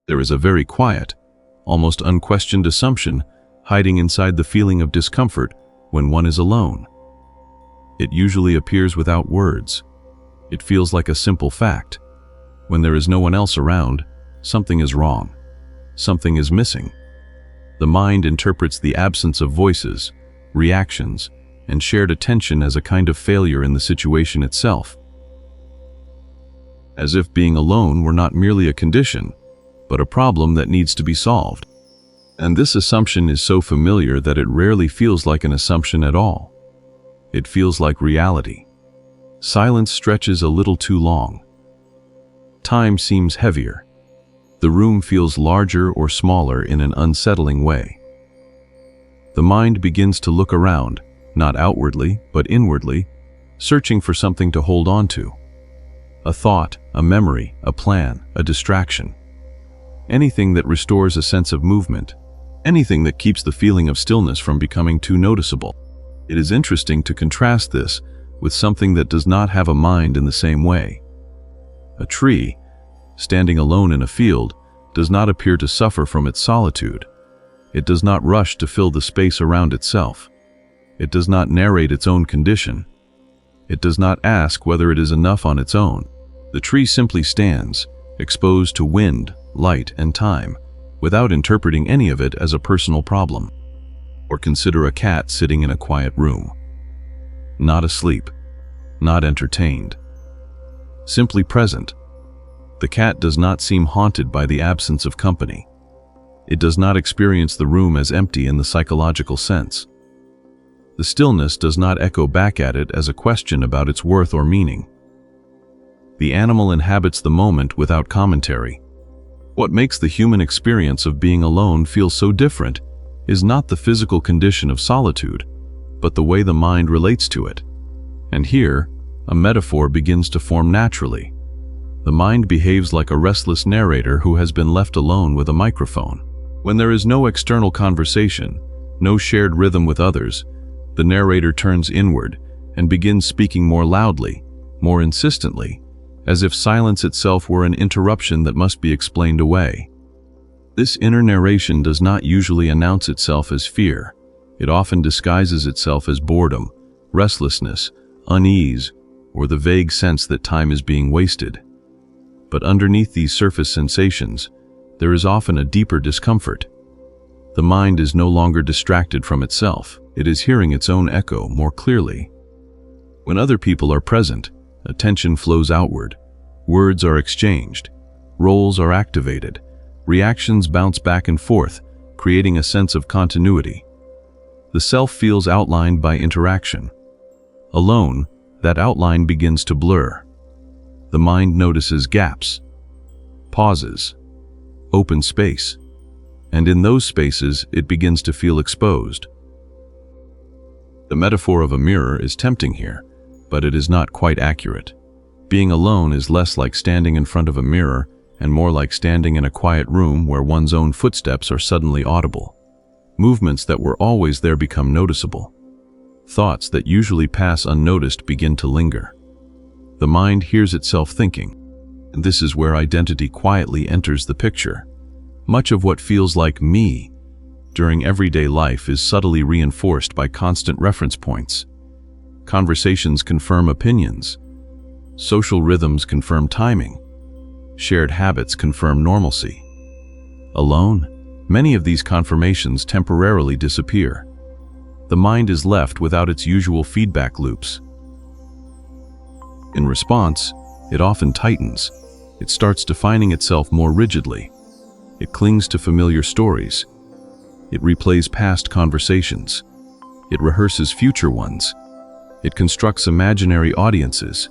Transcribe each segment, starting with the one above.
There is a very quiet, almost unquestioned assumption hiding inside the feeling of discomfort when one is alone. It usually appears without words. It feels like a simple fact. When there is no one else around, something is wrong. Something is missing. The mind interprets the absence of voices, reactions, and shared attention as a kind of failure in the situation itself. As if being alone were not merely a condition, but a problem that needs to be solved. And this assumption is so familiar that it rarely feels like an assumption at all. It feels like reality. Silence stretches a little too long. Time seems heavier. The room feels larger or smaller in an unsettling way. The mind begins to look around, not outwardly, but inwardly, searching for something to hold on to. A thought, a memory, a plan, a distraction. Anything that restores a sense of movement. Anything that keeps the feeling of stillness from becoming too noticeable. It is interesting to contrast this with something that does not have a mind in the same way. A tree, standing alone in a field, does not appear to suffer from its solitude. It does not rush to fill the space around itself. It does not narrate its own condition. It does not ask whether it is enough on its own. The tree simply stands, exposed to wind, light, and time, without interpreting any of it as a personal problem. Or consider a cat sitting in a quiet room. Not asleep, not entertained. Simply present. The cat does not seem haunted by the absence of company. It does not experience the room as empty in the psychological sense. The stillness does not echo back at it as a question about its worth or meaning. The animal inhabits the moment without commentary. What makes the human experience of being alone feel so different is not the physical condition of solitude, but the way the mind relates to it. And here, a metaphor begins to form naturally. The mind behaves like a restless narrator who has been left alone with a microphone. When there is no external conversation, no shared rhythm with others, the narrator turns inward and begins speaking more loudly, more insistently, as if silence itself were an interruption that must be explained away. This inner narration does not usually announce itself as fear. It often disguises itself as boredom, restlessness, unease, or the vague sense that time is being wasted. But underneath these surface sensations, there is often a deeper discomfort. The mind is no longer distracted from itself. It is hearing its own echo more clearly. When other people are present, attention flows outward. Words are exchanged. Roles are activated. Reactions bounce back and forth, creating a sense of continuity. The self feels outlined by interaction. Alone, that outline begins to blur. The mind notices gaps, pauses, open space, and in those spaces it begins to feel exposed. The metaphor of a mirror is tempting here, but it is not quite accurate. Being alone is less like standing in front of a mirror and more like standing in a quiet room where one's own footsteps are suddenly audible. Movements that were always there become noticeable. Thoughts that usually pass unnoticed begin to linger. The mind hears itself thinking, and this is where identity quietly enters the picture. Much of what feels like me during everyday life is subtly reinforced by constant reference points. Conversations confirm opinions. Social rhythms confirm timing. Shared habits confirm normalcy. Alone, many of these confirmations temporarily disappear. The mind is left without its usual feedback loops. In response, it often tightens. It starts defining itself more rigidly. It clings to familiar stories. It replays past conversations. It rehearses future ones. It constructs imaginary audiences.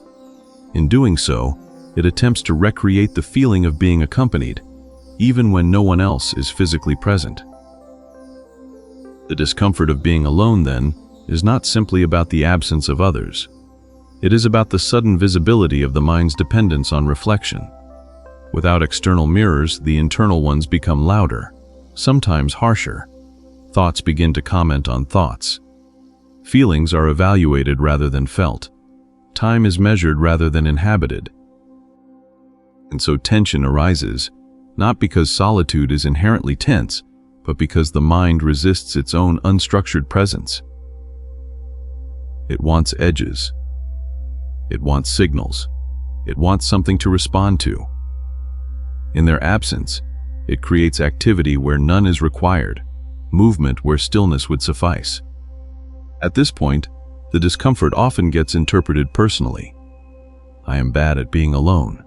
In doing so, it attempts to recreate the feeling of being accompanied, even when no one else is physically present. The discomfort of being alone, then, is not simply about the absence of others. It is about the sudden visibility of the mind's dependence on reflection. Without external mirrors, the internal ones become louder, sometimes harsher. Thoughts begin to comment on thoughts. Feelings are evaluated rather than felt. Time is measured rather than inhabited. And so tension arises, not because solitude is inherently tense, but because the mind resists its own unstructured presence. It wants edges. It wants signals. It wants something to respond to. In their absence, it creates activity where none is required, movement where stillness would suffice. At this point, the discomfort often gets interpreted personally. I am bad at being alone.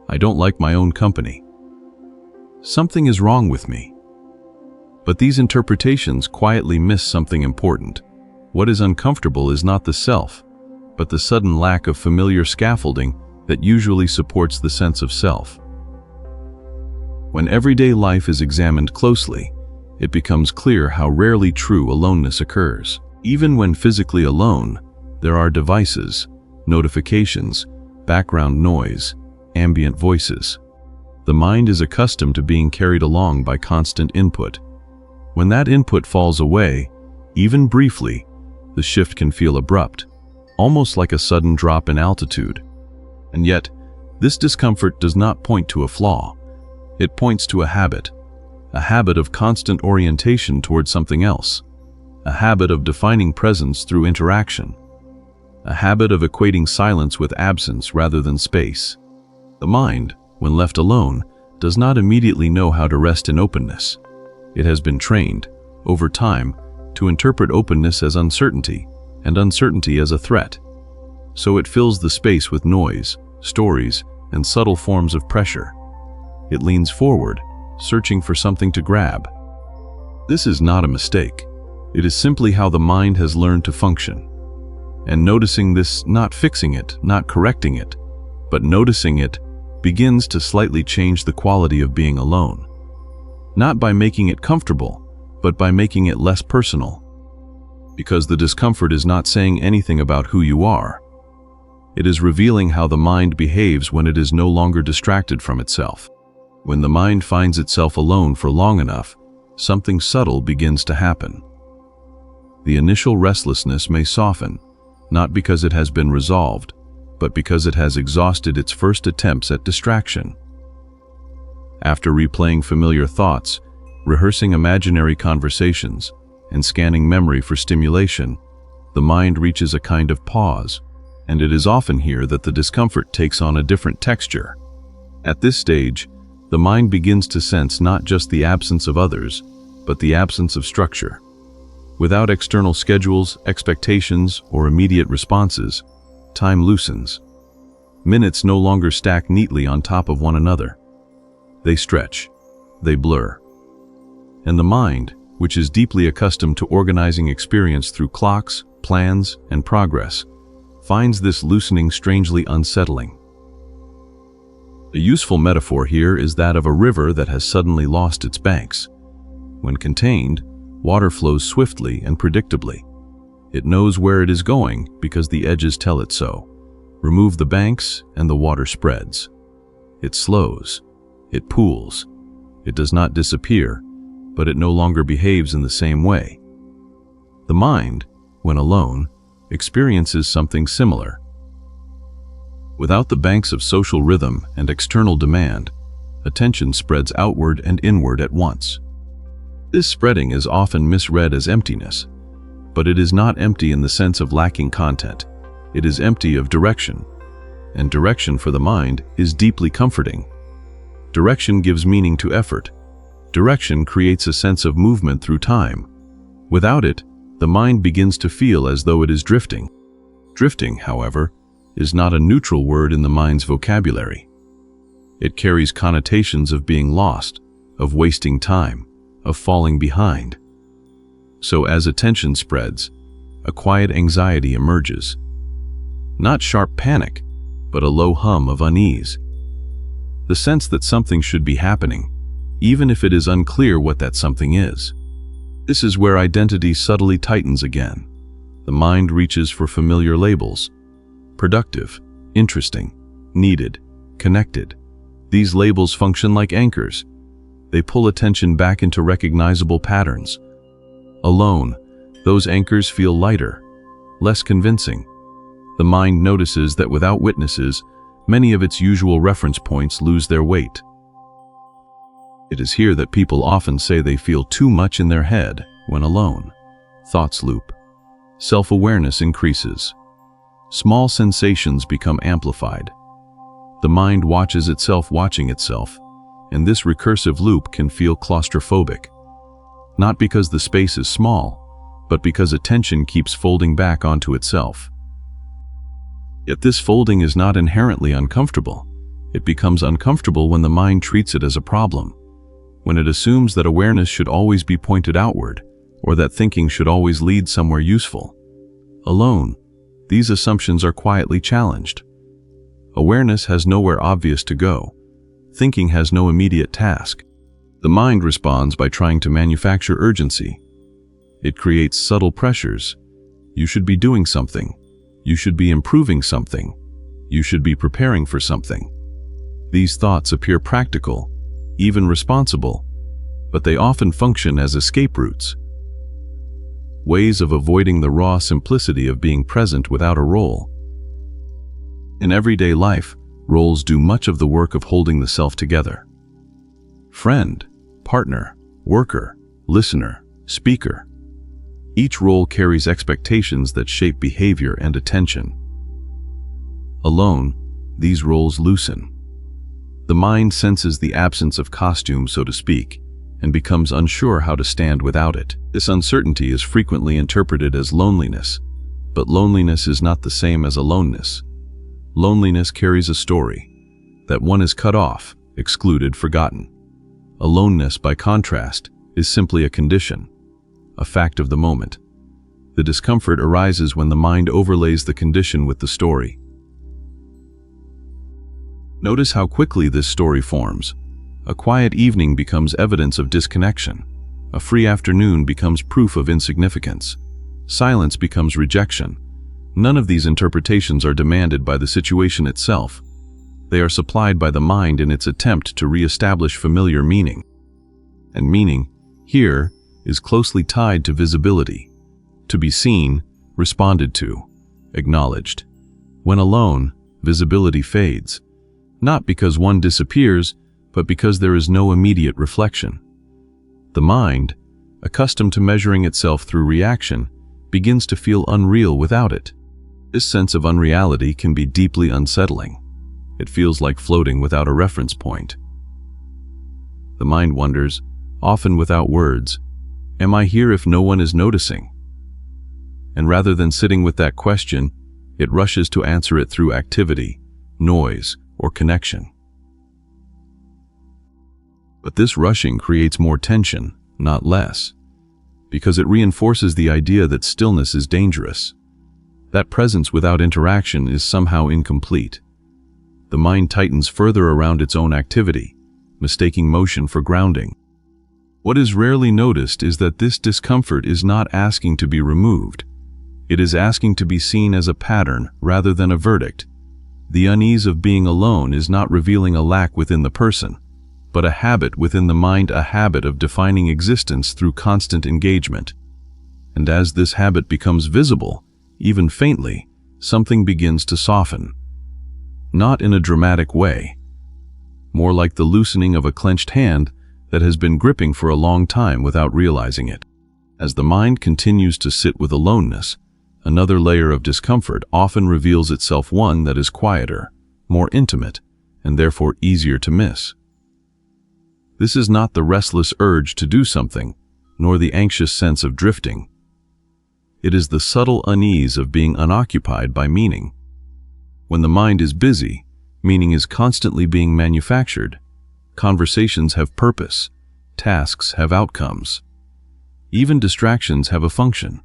I don't like my own company. Something is wrong with me. But these interpretations quietly miss something important. What is uncomfortable is not the self, but the sudden lack of familiar scaffolding that usually supports the sense of self. When everyday life is examined closely, it becomes clear how rarely true aloneness occurs. Even when physically alone, there are devices, notifications, background noise, ambient voices. The mind is accustomed to being carried along by constant input. When that input falls away, even briefly, the shift can feel abrupt, almost like a sudden drop in altitude. And yet, this discomfort does not point to a flaw. It points to a habit of constant orientation towards something else, a habit of defining presence through interaction, a habit of equating silence with absence rather than space. The mind, when left alone, does not immediately know how to rest in openness. It has been trained, over time, to interpret openness as uncertainty, and uncertainty as a threat. So it fills the space with noise, stories, and subtle forms of pressure. It leans forward, searching for something to grab. This is not a mistake. It is simply how the mind has learned to function. And noticing this, not fixing it, not correcting it, but noticing it, begins to slightly change the quality of being alone. Not by making it comfortable, but by making it less personal. Because the discomfort is not saying anything about who you are. It is revealing how the mind behaves when it is no longer distracted from itself. When the mind finds itself alone for long enough, something subtle begins to happen. The initial restlessness may soften, not because it has been resolved, but because it has exhausted its first attempts at distraction. After replaying familiar thoughts, rehearsing imaginary conversations, and scanning memory for stimulation, the mind reaches a kind of pause, and it is often here that the discomfort takes on a different texture. At this stage, the mind begins to sense not just the absence of others, but the absence of structure. Without external schedules, expectations, or immediate responses, time loosens. Minutes no longer stack neatly on top of one another. They stretch, they blur. And the mind, which is deeply accustomed to organizing experience through clocks, plans, and progress, finds this loosening strangely unsettling. A useful metaphor here is that of a river that has suddenly lost its banks. When contained, water flows swiftly and predictably. It knows where it is going because the edges tell it so. Remove the banks and the water spreads. It slows. It pools. It does not disappear, but it no longer behaves in the same way. The mind, when alone, experiences something similar. Without the banks of social rhythm and external demand, attention spreads outward and inward at once. This spreading is often misread as emptiness, but it is not empty in the sense of lacking content. It is empty of direction, and direction for the mind is deeply comforting. Direction gives meaning to effort. Direction creates a sense of movement through time. Without it, the mind begins to feel as though it is drifting. Drifting, however, is not a neutral word in the mind's vocabulary. It carries connotations of being lost, of wasting time, of falling behind. So as attention spreads, a quiet anxiety emerges. Not sharp panic, but a low hum of unease. The sense that something should be happening, even if it is unclear what that something is. This is where identity subtly tightens again. The mind reaches for familiar labels. Productive, interesting, needed, connected. These labels function like anchors. They pull attention back into recognizable patterns. Alone, those anchors feel lighter, less convincing. The mind notices that without witnesses, many of its usual reference points lose their weight. It is here that people often say they feel too much in their head when alone. Thoughts loop. Self-awareness increases. Small sensations become amplified. The mind watches itself watching itself, and this recursive loop can feel claustrophobic. Not because the space is small, but because attention keeps folding back onto itself. Yet this folding is not inherently uncomfortable. It becomes uncomfortable when the mind treats it as a problem, when it assumes that awareness should always be pointed outward, or that thinking should always lead somewhere useful. Alone, these assumptions are quietly challenged. Awareness has nowhere obvious to go. Thinking has no immediate task. The mind responds by trying to manufacture urgency. It creates subtle pressures. You should be doing something. You should be improving something. You should be preparing for something. These thoughts appear practical, even responsible, but they often function as escape routes. Ways of avoiding the raw simplicity of being present without a role. In everyday life, roles do much of the work of holding the self together. Friend, partner, worker, listener, speaker. Each role carries expectations that shape behavior and attention. Alone, these roles loosen. The mind senses the absence of costume, so to speak, and becomes unsure how to stand without it. This uncertainty is frequently interpreted as loneliness, but loneliness is not the same as aloneness. Loneliness carries a story, that one is cut off, excluded, forgotten. Aloneness, by contrast, is simply a condition, a fact of the moment. The discomfort arises when the mind overlays the condition with the story. Notice how quickly this story forms. A quiet evening becomes evidence of disconnection. A free afternoon becomes proof of insignificance. Silence becomes rejection. None of these interpretations are demanded by the situation itself. They are supplied by the mind in its attempt to re-establish familiar meaning. And meaning, here, is closely tied to visibility. To be seen, responded to, acknowledged. When alone, visibility fades. Not because one disappears, but because there is no immediate reflection. The mind, accustomed to measuring itself through reaction, begins to feel unreal without it. This sense of unreality can be deeply unsettling. It feels like floating without a reference point. The mind wonders, often without words, am I here if no one is noticing? And rather than sitting with that question, it rushes to answer it through activity, noise, or connection. But this rushing creates more tension, not less, because it reinforces the idea that stillness is dangerous. That presence without interaction is somehow incomplete. The mind tightens further around its own activity, mistaking motion for grounding. What is rarely noticed is that this discomfort is not asking to be removed. It is asking to be seen as a pattern rather than a verdict. The unease of being alone is not revealing a lack within the person, but a habit within the mind, a habit of defining existence through constant engagement. And as this habit becomes visible, even faintly, something begins to soften. Not in a dramatic way, more like the loosening of a clenched hand that has been gripping for a long time without realizing it. As the mind continues to sit with aloneness, another layer of discomfort often reveals itself, one that is quieter, more intimate, and therefore easier to miss. This is not the restless urge to do something, nor the anxious sense of drifting. It is the subtle unease of being unoccupied by meaning. When the mind is busy, meaning is constantly being manufactured. Conversations have purpose, tasks have outcomes. Even distractions have a function.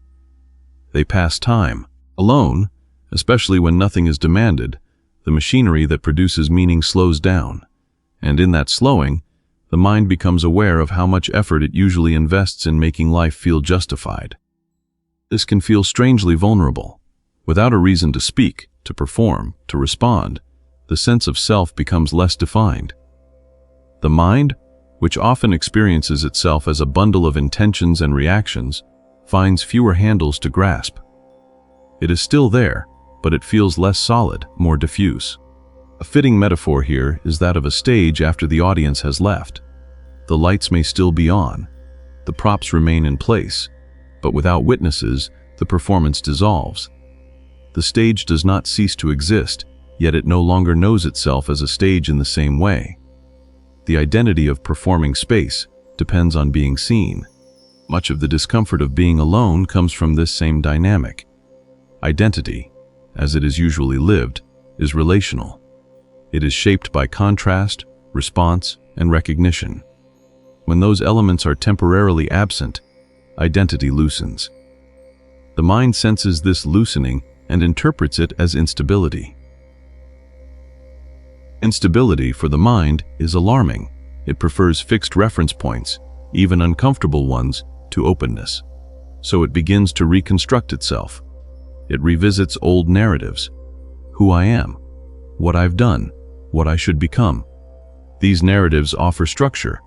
They pass time. Alone, especially when nothing is demanded, the machinery that produces meaning slows down. And in that slowing, the mind becomes aware of how much effort it usually invests in making life feel justified. This can feel strangely vulnerable. Without a reason to speak, to perform, to respond, the sense of self becomes less defined. The mind, which often experiences itself as a bundle of intentions and reactions, finds fewer handles to grasp. It is still there, but it feels less solid, more diffuse. A fitting metaphor here is that of a stage after the audience has left. The lights may still be on, the props remain in place, but without witnesses, the performance dissolves. The stage does not cease to exist, yet it no longer knows itself as a stage in the same way. The identity of performing space depends on being seen. Much of the discomfort of being alone comes from this same dynamic. Identity, as it is usually lived, is relational. It is shaped by contrast, response, and recognition. When those elements are temporarily absent, identity loosens. The mind senses this loosening and interprets it as instability. Instability for the mind is alarming. It prefers fixed reference points, even uncomfortable ones, to openness. So it begins to reconstruct itself. It revisits old narratives. Who I am, what I've done, what I should become. These narratives offer structure,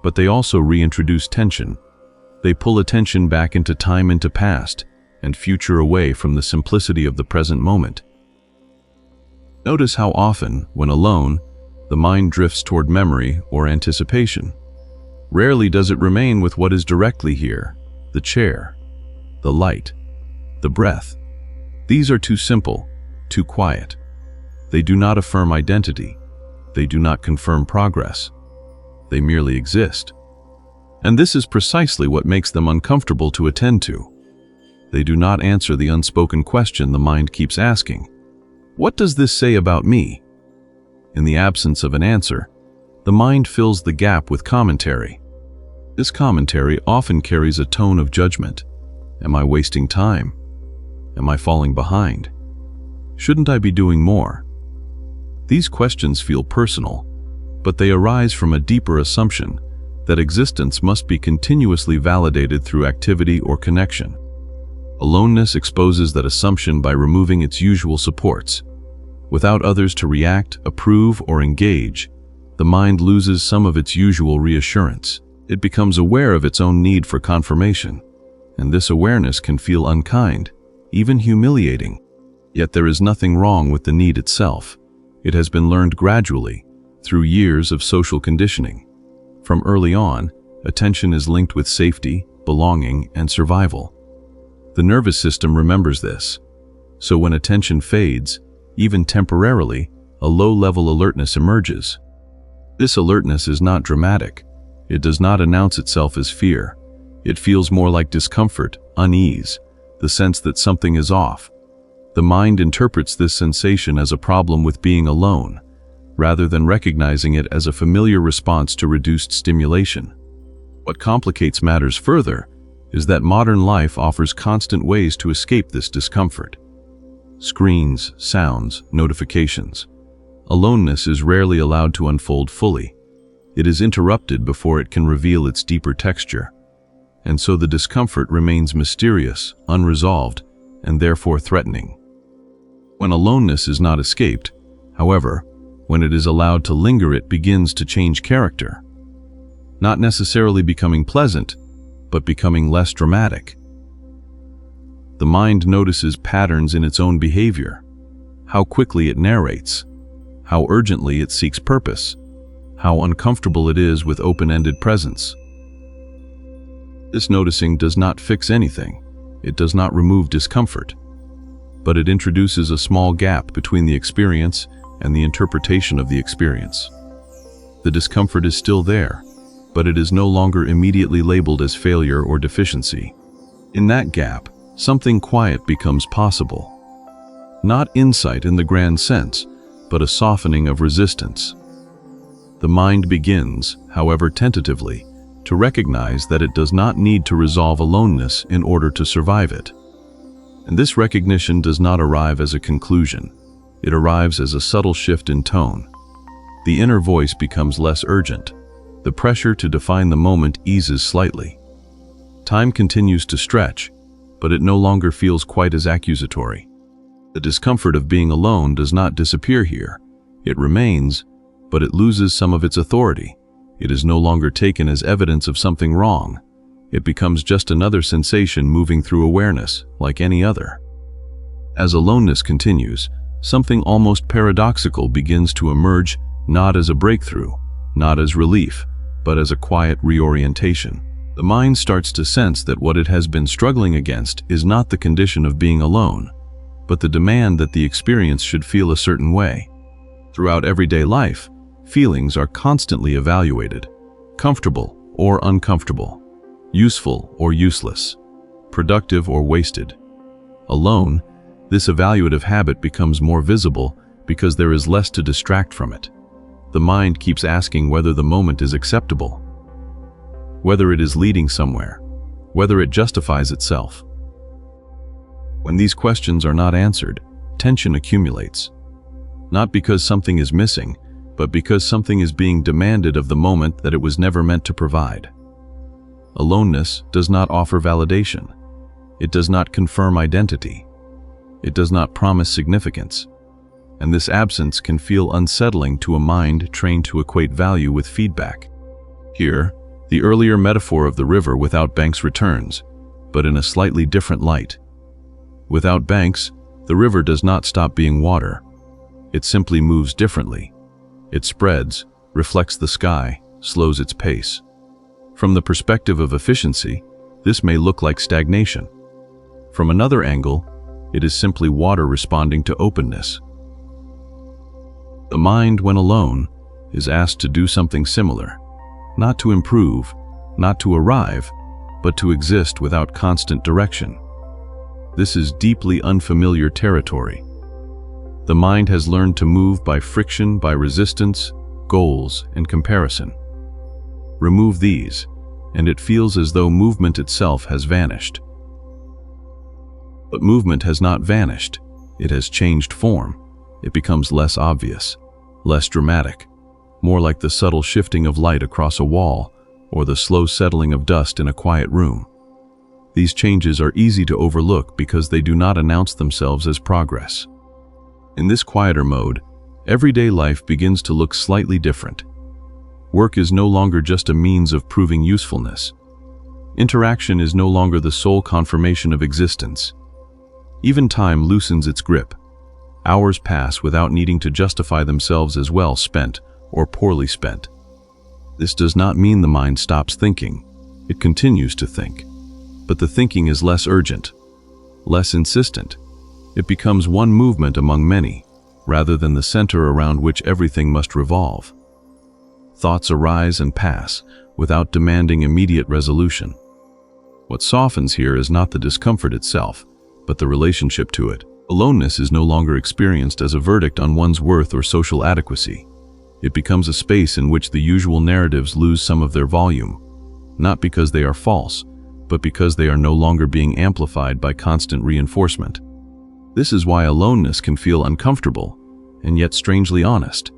but they also reintroduce tension. They pull attention back into time, into past, and future, away from the simplicity of the present moment. Notice how often, when alone, the mind drifts toward memory or anticipation. Rarely does it remain with what is directly here: the chair, the light, the breath. These are too simple, too quiet. They do not affirm identity. They do not confirm progress. They merely exist. And this is precisely what makes them uncomfortable to attend to. They do not answer the unspoken question the mind keeps asking. What does this say about me? In the absence of an answer, the mind fills the gap with commentary. This commentary often carries a tone of judgment. Am I wasting time? Am I falling behind? Shouldn't I be doing more? These questions feel personal, but they arise from a deeper assumption that existence must be continuously validated through activity or connection. Aloneness exposes that assumption by removing its usual supports. Without others to react, approve, or engage, the mind loses some of its usual reassurance. It becomes aware of its own need for confirmation, and this awareness can feel unkind, even humiliating. Yet there is nothing wrong with the need itself. It has been learned gradually, through years of social conditioning. From early on, attention is linked with safety, belonging, and survival. The nervous system remembers this. So when attention fades, even temporarily, a low-level alertness emerges. This alertness is not dramatic. It does not announce itself as fear. It feels more like discomfort, unease, the sense that something is off. The mind interprets this sensation as a problem with being alone, rather than recognizing it as a familiar response to reduced stimulation. What complicates matters further is that modern life offers constant ways to escape this discomfort. Screens, sounds, notifications. Aloneness is rarely allowed to unfold fully. It is interrupted before it can reveal its deeper texture. And so the discomfort remains mysterious, unresolved, and therefore threatening. When aloneness is not escaped, however, when it is allowed to linger, it begins to change character. Not necessarily becoming pleasant, but becoming less dramatic. The mind notices patterns in its own behavior, how quickly it narrates, how urgently it seeks purpose, how uncomfortable it is with open-ended presence. This noticing does not fix anything. It does not remove discomfort, but it introduces a small gap between the experience and the interpretation of the experience. The discomfort is still there, but it is no longer immediately labeled as failure or deficiency. In that gap, something quiet becomes possible. Not insight in the grand sense, but a softening of resistance. The mind begins, however tentatively, to recognize that it does not need to resolve aloneness in order to survive it. And this recognition does not arrive as a conclusion. It arrives as a subtle shift in tone. The inner voice becomes less urgent. The pressure to define the moment eases slightly. Time continues to stretch, but it no longer feels quite as accusatory. The discomfort of being alone does not disappear here. It remains, but it loses some of its authority. It is no longer taken as evidence of something wrong. It becomes just another sensation moving through awareness, like any other. As aloneness continues, something almost paradoxical begins to emerge, not as a breakthrough, not as relief, but as a quiet reorientation. The mind starts to sense that what it has been struggling against is not the condition of being alone, but the demand that the experience should feel a certain way. Throughout everyday life, feelings are constantly evaluated: comfortable or uncomfortable, useful or useless, productive or wasted. Alone, this evaluative habit becomes more visible because there is less to distract from it. The mind keeps asking whether the moment is acceptable, whether it is leading somewhere, whether it justifies itself. When these questions are not answered, tension accumulates. Not because something is missing, but because something is being demanded of the moment that it was never meant to provide. Aloneness does not offer validation. It does not confirm identity. It does not promise significance. And this absence can feel unsettling to a mind trained to equate value with feedback. Here, the earlier metaphor of the river without banks returns, but in a slightly different light. Without banks, the river does not stop being water. It simply moves differently. It spreads, reflects the sky, slows its pace. From the perspective of efficiency, this may look like stagnation. From another angle, it is simply water responding to openness. The mind, when alone, is asked to do something similar, not to improve, not to arrive, but to exist without constant direction. This is deeply unfamiliar territory. The mind has learned to move by friction, by resistance, goals, and comparison. Remove these, and it feels as though movement itself has vanished. But movement has not vanished. It has changed form. It becomes less obvious, less dramatic, more like the subtle shifting of light across a wall or the slow settling of dust in a quiet room. These changes are easy to overlook because they do not announce themselves as progress. In this quieter mode, everyday life begins to look slightly different. Work is no longer just a means of proving usefulness. Interaction is no longer the sole confirmation of existence. Even time loosens its grip. Hours pass without needing to justify themselves as well spent or poorly spent. This does not mean the mind stops thinking. It continues to think. But the thinking is less urgent, less insistent. It becomes one movement among many, rather than the center around which everything must revolve. Thoughts arise and pass without demanding immediate resolution. What softens here is not the discomfort itself, but the relationship to it. Aloneness is no longer experienced as a verdict on one's worth or social adequacy. It becomes a space in which the usual narratives lose some of their volume, not because they are false, but because they are no longer being amplified by constant reinforcement. This is why aloneness can feel uncomfortable, and yet strangely honest.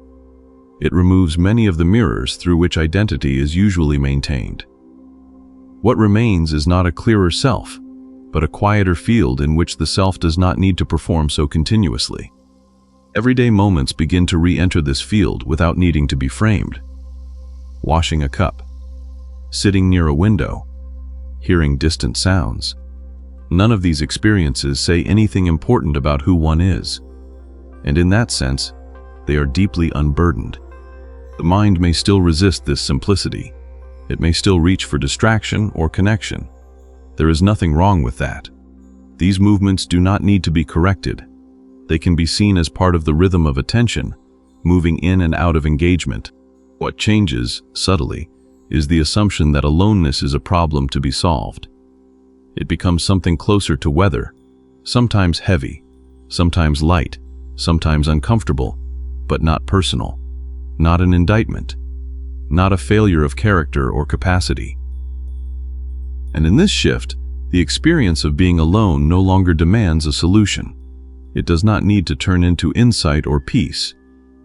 It removes many of the mirrors through which identity is usually maintained. What remains is not a clearer self, but a quieter field in which the self does not need to perform so continuously. Everyday moments begin to re-enter this field without needing to be framed. Washing a cup, sitting near a window, hearing distant sounds. None of these experiences say anything important about who one is, and in that sense, they are deeply unburdened. The mind may still resist this simplicity. It may still reach for distraction or connection. There is nothing wrong with that. These movements do not need to be corrected. They can be seen as part of the rhythm of attention, moving in and out of engagement. What changes, subtly, is the assumption that aloneness is a problem to be solved. It becomes something closer to weather, sometimes heavy, sometimes light, sometimes uncomfortable, but not personal, not an indictment, not a failure of character or capacity. And in this shift, the experience of being alone no longer demands a solution. It does not need to turn into insight or peace.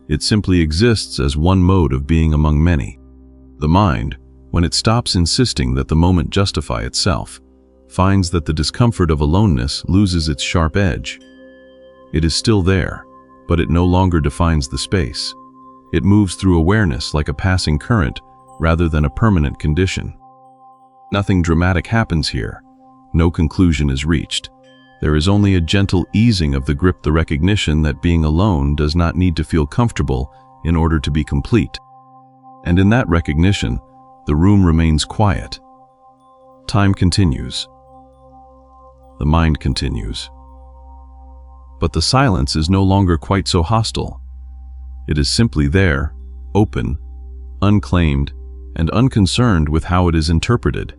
It simply exists as one mode of being among many. The mind, when it stops insisting that the moment justify itself, finds that the discomfort of aloneness loses its sharp edge. It is still there, but it no longer defines the space. It moves through awareness like a passing current rather than a permanent condition. Nothing dramatic happens here. No conclusion is reached. There is only a gentle easing of the grip, the recognition that being alone does not need to feel comfortable in order to be complete. And in that recognition, the room remains quiet. Time continues. The mind continues. But the silence is no longer quite so hostile. It is simply there, open, unclaimed, and unconcerned with how it is interpreted.